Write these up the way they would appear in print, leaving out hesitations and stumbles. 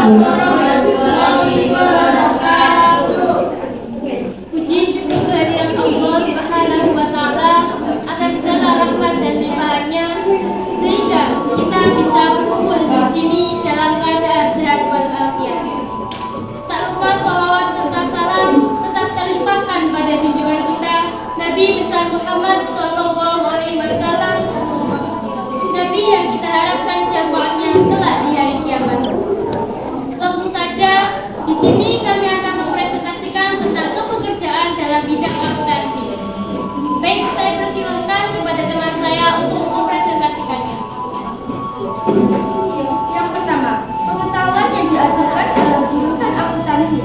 warahmatullahi wabarakatuh. Puji syukur kehadirat Allah Subhanahu wa Ta'ala atas segala rahmat dan limpahannya, sehingga kita bisa berkumpul di sini dalam keadaan sehat walafiat. Tak lupa sholawat serta salam tetap terlimpahkan pada junjungan kita Nabi besar Muhammad Sallallahu Alaihi Wasallam, Nabi yang kita harapkan syafaatnya kelak di hari kiamat. Langsung saja, di sini kami akan mempresentasikan tentang kepekerjaan dalam bidang akuntansi. Baik, saya persilakan kepada teman saya untuk mempresentasikannya. Yang pertama, pengetahuan yang diajarkan dalam jurusan akuntansi.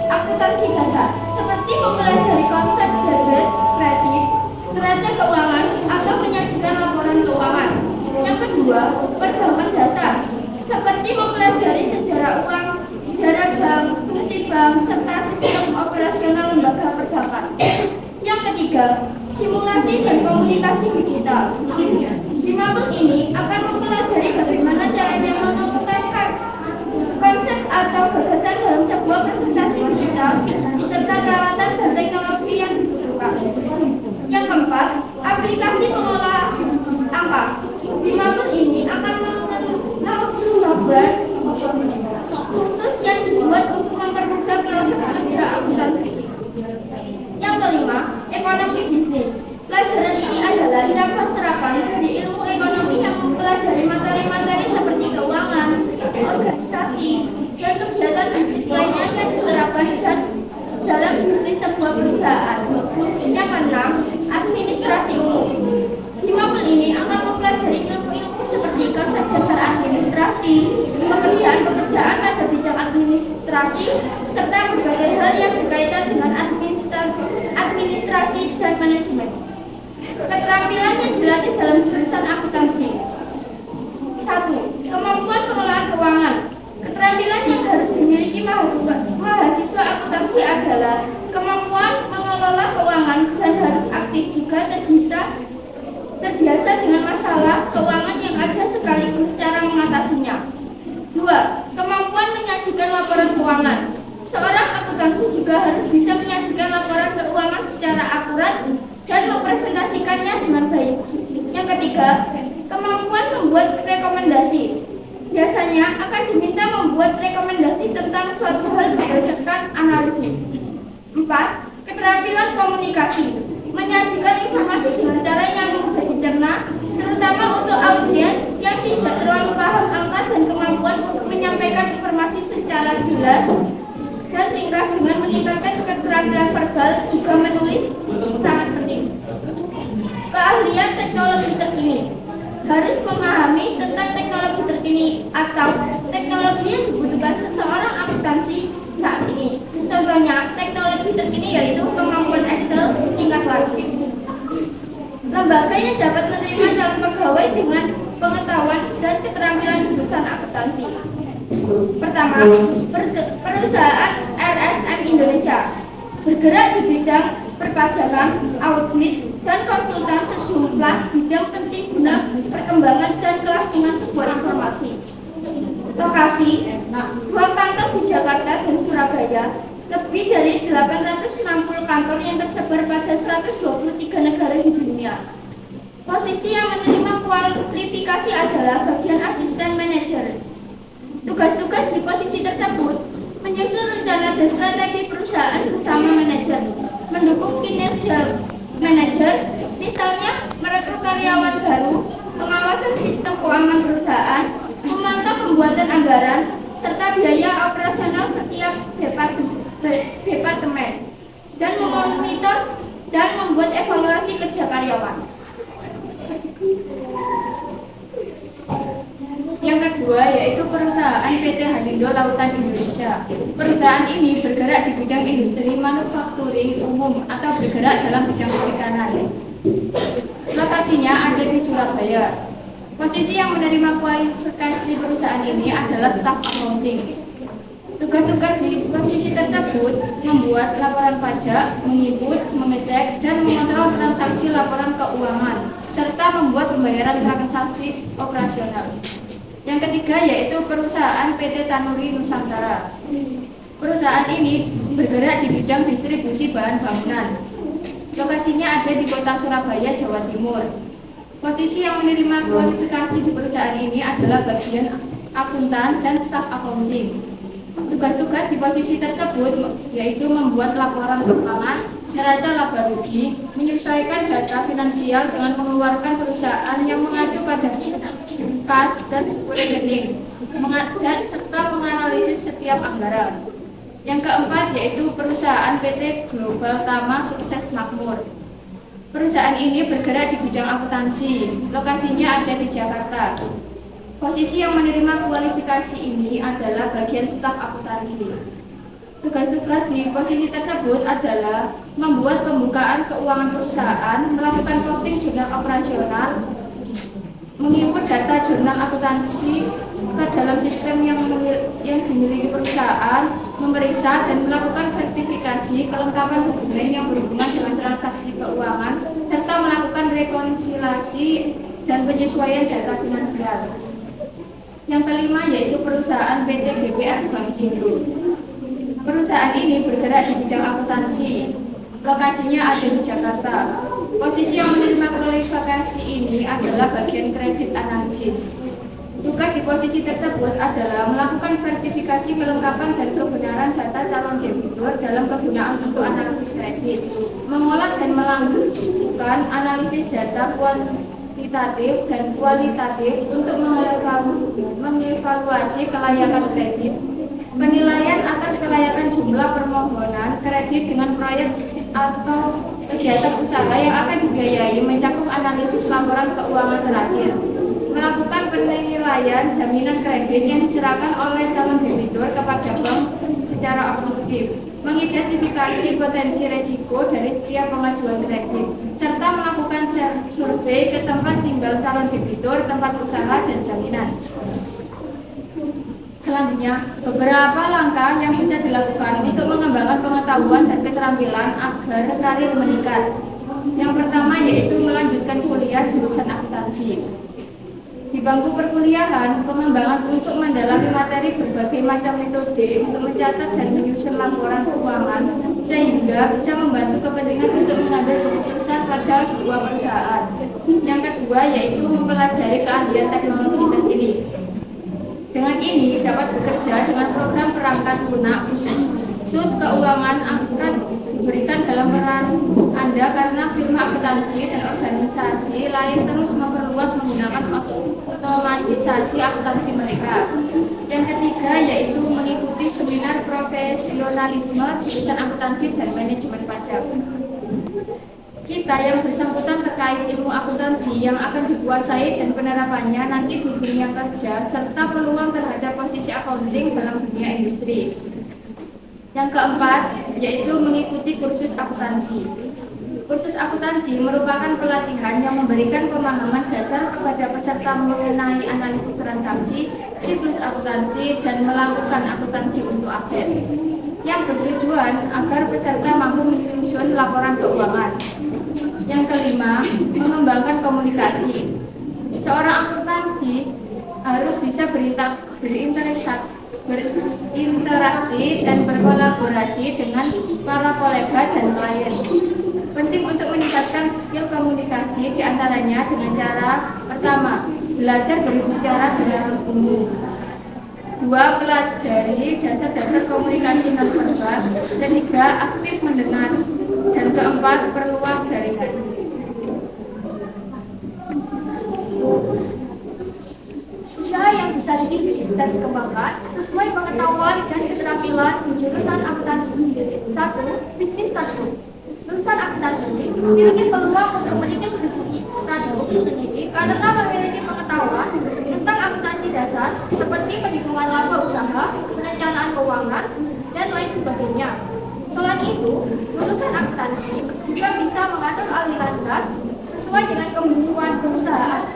Akuntansi dasar, seperti mempelajari konsep debit, kredit, neraca keuangan, atau menyajikan laporan keuangan. Yang kedua, perbankan dasar, seperti mempelajari sejarah uang, sejarah bank, fungsi bank, serta sistem operasional lembaga perbankan. Yang ketiga, simulasi dan komunikasi digital. Di mabel ini akan mempelajari bagaimana caranya mengemukakan konsep atau gagasan dalam sebuah presentasi digital, serta peralatan dan teknologi yang dibutuhkan. Yang keempat, aplikasi pengelola angka. Di mabel ini akan software khusus yang dibuat untuk mempermudah proses kerja akuntansi. Yang kelima, ekonomi bisnis. Pelajaran ini adalah cabang terapan dari ilmu ekonomi yang mempelajari materi-materi seperti keuangan, organisasi, dan kegiatan bisnis lainnya yang diterapkan dalam bisnis sebuah perusahaan. Yang keenam, administrasi umum. Di mabel ini akan mempelajari ilmu-ilmu seperti konsep dasar administrasi, pekerjaan-pekerjaan pada bidang administrasi, serta berbagai hal yang berkaitan dengan administrasi dan manajemen. Keterampilan yang dilatih dalam jurusan akuntansi. 1. Kemampuan pengelolaan keuangan. Keterampilan yang harus dimiliki mahasiswa akuntansi adalah kemampuan mengelola keuangan dan harus aktif juga terbiasa dengan masalah keuangan yang ada sekaligus cara mengatasinya. 2. Kemampuan menyajikan laporan keuangan. Seorang akuntansi juga harus bisa menyajikan laporan keuangan secara akurat dan mempresentasikannya dengan baik. Yang ketiga, kemampuan membuat rekomendasi. Biasanya akan diminta membuat rekomendasi tentang suatu hal berdasarkan analisis. 4. Keterampilan komunikasi. Menyajikan informasi dengan cara yang mudah dicerna, terutama untuk audiens yang tidak terlalu paham angka, dan kemampuan untuk menyampaikan informasi secara jelas dan ringkas dengan meningkatkan keterampilan verbal juga menulis sangat penting. Keahlian teknologi terkini. Harus memahami tentang teknologi terkini atau teknologi yang dibutuhkan seseorang akuntansi saat ini. Contohnya, teknologi terkini yaitu kemampuan Excel tingkat laku. Lembaga yang dapat menerima calon pegawai dengan pengetahuan dan keterampilan jurusan akuntansi. Pertama, perusahaan RSM Indonesia bergerak di bidang perpajakan, audit, dan konsultan sejumlah bidang penting guna perkembangan dan kelangsungan sebuah informasi. Lokasi, 2 kantor di Jakarta dan Surabaya, lebih dari 860 kantor yang tersebar pada 123 negara di dunia. Posisi yang menerima kualifikasi adalah bagian asisten manajer. Tugas-tugas di posisi tersebut menyusun rencana dan strategi perusahaan bersama manajer, mendukung kinerja manajer, misalnya merekrut karyawan baru, pengawasan sistem keuangan perusahaan, memantau pembuatan anggaran, serta biaya operasional setiap departemen, dan memonitor dan membuat evaluasi kerja karyawan. Yang kedua yaitu perusahaan PT Halindo Lautan Indonesia. Perusahaan ini bergerak di bidang industri manufakturing umum atau bergerak dalam bidang perikanan. Lokasinya ada di Surabaya. Posisi yang menerima kualifikasi perusahaan ini adalah staf accounting. Tugas-tugas di posisi tersebut membuat laporan pajak, menginput, mengecek, dan mengontrol transaksi laporan keuangan, serta membuat pembayaran transaksi operasional. Yang ketiga yaitu perusahaan PT Tanuri Nusantara. Perusahaan ini bergerak di bidang distribusi bahan bangunan. Lokasinya ada di kota Surabaya, Jawa Timur. Posisi yang menerima kualifikasi di perusahaan ini adalah bagian akuntan dan staf accounting. Tugas-tugas di posisi tersebut yaitu membuat laporan keuangan, neraca laba rugi, menyesuaikan data finansial dengan mengeluarkan perusahaan yang mengacu pada kas dan rekening, serta menganalisis setiap anggaran. Yang keempat yaitu perusahaan PT Global Tama Sukses Makmur. Perusahaan ini bergerak di bidang akuntansi. Lokasinya ada di Jakarta. Posisi yang menerima kualifikasi ini adalah bagian staf akuntansi. Tugas-tugas di posisi tersebut adalah membuat pembukaan keuangan perusahaan, melakukan posting jurnal operasional, menginput data jurnal akuntansi ke dalam sistem yang dimiliki perusahaan, memeriksa dan melakukan sertifikasi kelengkapan dokumen yang berhubungan dengan transaksi keuangan, serta melakukan rekonsiliasi dan penyesuaian data finansial. Yang kelima yaitu perusahaan PT BPR Bank Sindo. Perusahaan ini bergerak di bidang akuntansi. Lokasinya ada di Jakarta. Posisi yang menerima kualifikasi ini adalah bagian kredit analisis. Tugas di posisi tersebut adalah melakukan verifikasi kelengkapan dan kebenaran data calon debitur dalam kegunaan untuk analisis kredit, mengolah dan melakukan analisis data kuantitatif dan kualitatif untuk mengevaluasi kelayakan kredit, penilaian atas kelayakan jumlah permohonan kredit dengan proyek atau kegiatan usaha yang akan dibiayai, mencakup analisis laporan keuangan terakhir, melakukan penilaian jaminan kredit yang diserahkan oleh calon debitur kepada bank secara objektif, mengidentifikasi potensi risiko dari setiap pengajuan kredit, serta melakukan survei ke tempat tinggal calon debitur, tempat usaha, dan jaminan. Selanjutnya, beberapa langkah yang bisa dilakukan untuk mengembangkan pengetahuan dan keterampilan agar karir meningkat. Yang pertama yaitu melanjutkan kuliah jurusan akuntansi. Di bangku perkuliahan, pengembangan untuk mendalami materi berbagai macam metode untuk mencatat dan menyusun laporan keuangan sehingga bisa membantu kepentingan untuk mengambil keputusan pada sebuah perusahaan. Yang kedua yaitu mempelajari keahlian teknologi terkini. Dengan ini dapat bekerja dengan program perangkat lunak khusus keuangan akan diberikan dalam peran Anda karena firma akuntansi dan organisasi lain terus memperluas menggunakan otomatisasi akuntansi mereka. Yang ketiga yaitu mengikuti seminar profesionalisme jurusan akuntansi dan manajemen pajak. Kita yang bersangkutan terkait ilmu akuntansi yang akan dikuasai dan penerapannya nanti di dunia kerja serta peluang terhadap posisi accounting dalam dunia industri. Yang keempat yaitu mengikuti kursus akuntansi. Kursus akuntansi merupakan pelatihan yang memberikan pemahaman dasar kepada peserta mengenai analisis transaksi, siklus akuntansi, dan melakukan akuntansi untuk aset, yang bertujuan agar peserta mampu menyusun laporan keuangan. Yang kelima, mengembangkan komunikasi. Seorang akuntansi harus bisa berinteraksi dan berkolaborasi dengan para kolega dan klien. Penting untuk meningkatkan skill komunikasi diantaranya dengan cara pertama, belajar berbicara dengan umum. Dua, pelajari dasar-dasar komunikasi nonverbal. Ketiga, aktif mendengar. Dan keempat, perluas jaringan. Usaha yang bisa dirintis dan dikembangkan sesuai pengetahuan dan keterampilan di jurusan akuntansi. 1. Bisnis startup. Lulusan akuntansi memiliki peluang untuk merintis bisnis startup sendiri karena memiliki pengetahuan tentang akuntansi dasar seperti perhitungan laba usaha, perencanaan keuangan, dan lain sebagainya. Selain itu, lulusan akuntansi juga bisa mengatur aliran kas sesuai dengan kebutuhan perusahaan.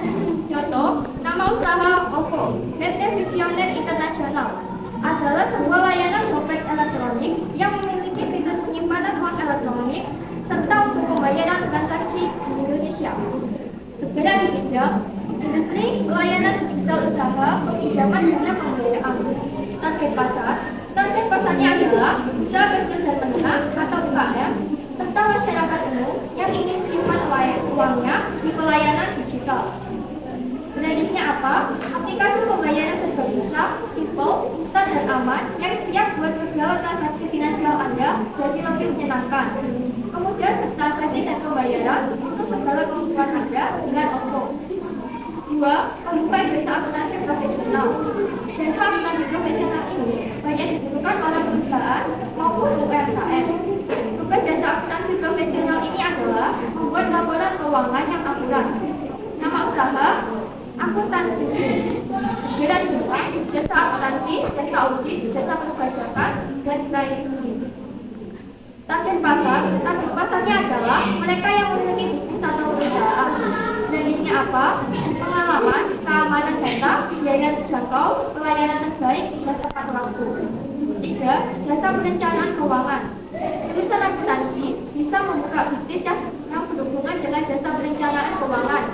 Contoh, nama usaha OVO, PT Visioner Internasional, adalah sebuah layanan dompet elektronik yang memiliki fitur penyimpanan uang elektronik serta untuk pembayaran transaksi di Indonesia. Bergerak di bidang industri, layanan modal usaha, pinjaman dana pembiayaan. Target pasarnya adalah usaha kecil dan menengah atau UKM, serta masyarakat umum yang ingin menyimpan uangnya di pelayanan digital. Benefitnya apa? Aplikasi pembayaran serba bisa, simple, instan dan aman yang siap buat segala transaksi finansial Anda jadi lebih menyenangkan. Kemudian transaksi dan pembayaran untuk segala kebutuhan Anda dengan OVO. 2. Membuka jasa akuntansi profesional. Jasa akuntansi profesional ini banyak dibutuhkan oleh perusahaan maupun UMKM. Tugas jasa akuntansi profesional ini adalah membuat laporan keuangan yang akurat. Nama usaha akuntansi bergerak di bidang jasa akuntansi, jasa audit, jasa penugasan, dan lain-lain. Target pasarnya adalah mereka yang memiliki bisnis atau perusahaan. Benefitnya apa? Pengalaman, keamanan data, biaya terjangkau, pelayanan terbaik, dan tepat waktu. 3. Jasa perencanaan keuangan. Perusahaan akuntansi bisa membuka bisnis yang berhubungan dengan jasa perencanaan keuangan.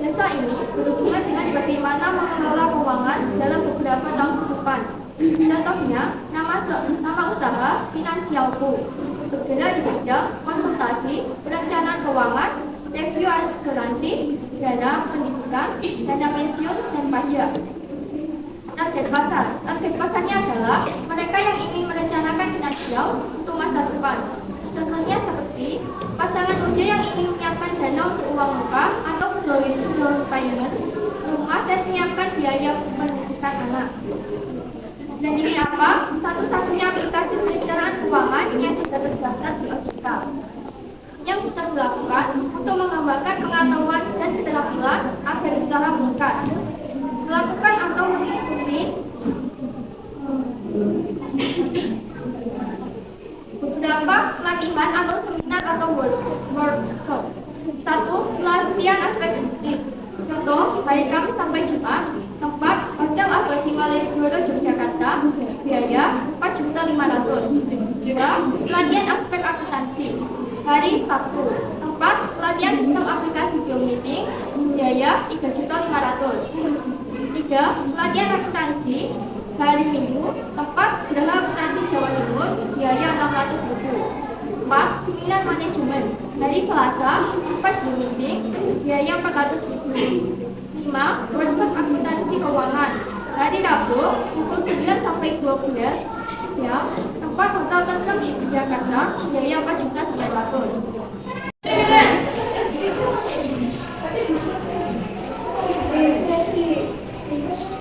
Jasa ini berhubungan dengan bagaimana mengelola keuangan dalam beberapa tahun ke depan. Contohnya, nama usaha Finansialku bergerak di bidang konsultasi, perencanaan keuangan, review asuransi, dana pendidikan, dana pensiun, dan pajak. Target pasarnya adalah mereka yang ingin merencanakan finansial untuk masa depan. Contohnya seperti pasangan usia yang ingin menyiapkan dana untuk uang muka atau down payment rumah dan menyiapkan biaya pendidikan anak. Dan ini apa? Satu-satunya aplikasi perencanaan keuangan yang sudah terdaftar di OJK yang bisa dilakukan untuk mengembangkan pengetahuan dan keterampilan agar usaha meningkat. Melakukan atau mengikuti beberapa pelatihan atau seminar atau workshop. 1. Pelatihan aspek bisnis. Contoh, hari Kamis sampai Jumat. Tempat Hotel Abadi Malioboro Yogyakarta. Biaya 4.500.000. 2. Pelatihan aspek akuntansi. Hari Sabtu. Tempat pelatihan sistem aplikasi Zoom Meeting. Biaya 3.500.000. 3. Pelatihan akuntansi hari Minggu. Tempat Geraha Akuntansi Jawa Timur. Biaya 600.000. 4. Seminar manajemen hari Selasa. Tempat Zoom Meeting. Biaya 400.000. 5. Workshop akuntansi keuangan hari Rabu pukul 9 sampai 12 siang. Tempat Hotel Tentrem di Jakarta. Biaya 4.900.000.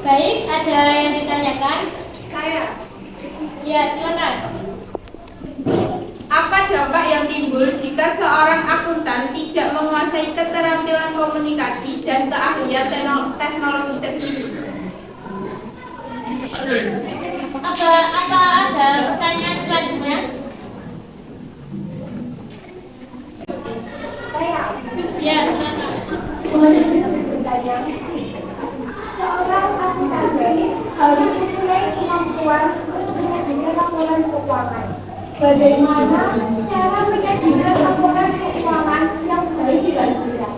Baik, ada yang ditanyakan? Saya, Ya, silakan. apa dampak yang timbul jika seorang akuntan tidak menguasai keterampilan komunikasi dan keahlian teknologi terkini? Apa ada pertanyaan selanjutnya? Ya, silakan. Seorang akuntansi harus mempunyai kemampuan untuk menyajikan laporan keuangan. Bagaimana cara menyajikan laporan keuangan yang baik dan benar?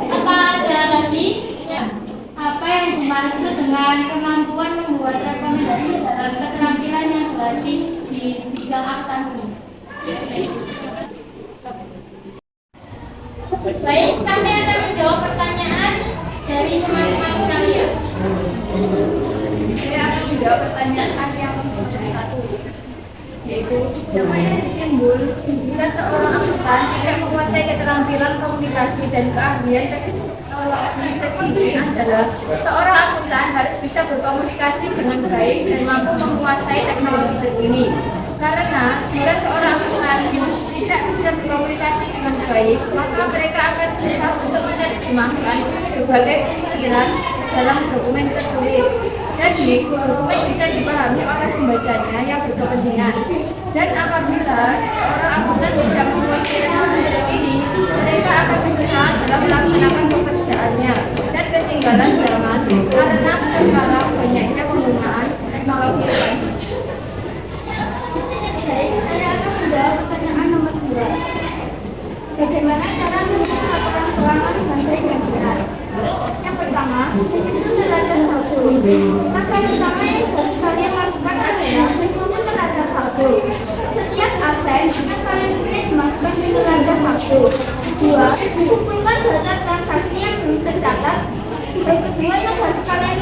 Apa ada lagi? Ya. Apa yang dimaksud dengan kemampuan membuat rekomendasi dalam keterampilan yang berarti di bidang akuntansi? Baik, kami akan menjawab pertanyaan dari teman-teman sekalian. Saya akan menjawab pertanyaan yang satu, yaitu dampak yang timbul jika seorang akuntan tidak menguasai keterampilan komunikasi dan keahlian teknologi terkini adalah seorang akuntan harus bisa berkomunikasi dengan baik dan mampu menguasai teknologi terkini. Karena jika seorang akuntan tidak bisa berkomunikasi dengan baik, maka mereka akan susah untuk menerjemahkan berbagai pikiran dalam dokumen tertulis. Jadi, dokumen bisa dipahami oleh pembacanya yang berkepentingan. Dan apabila seorang akuntan tidak menguasai teknologi ini, mereka akan kesusahan dalam melaksanakan pekerjaannya dan ketinggalan zaman karena sekarang banyaknya penggunaan teknologi. Baik, saya akan menjawab pertanyaan nomor 2. Bagaimana cara menulis laporan keuangan dengan baik dan benar? Langkah pertama yang harus kalian lakukan adalah menyusun neraca saldo. Setiap aset yang kalian punya dimasukkan ke neraca saldo. Kedua, kumpulkan data transaksi yang belum tercatat. Yang kedua yang harus kalian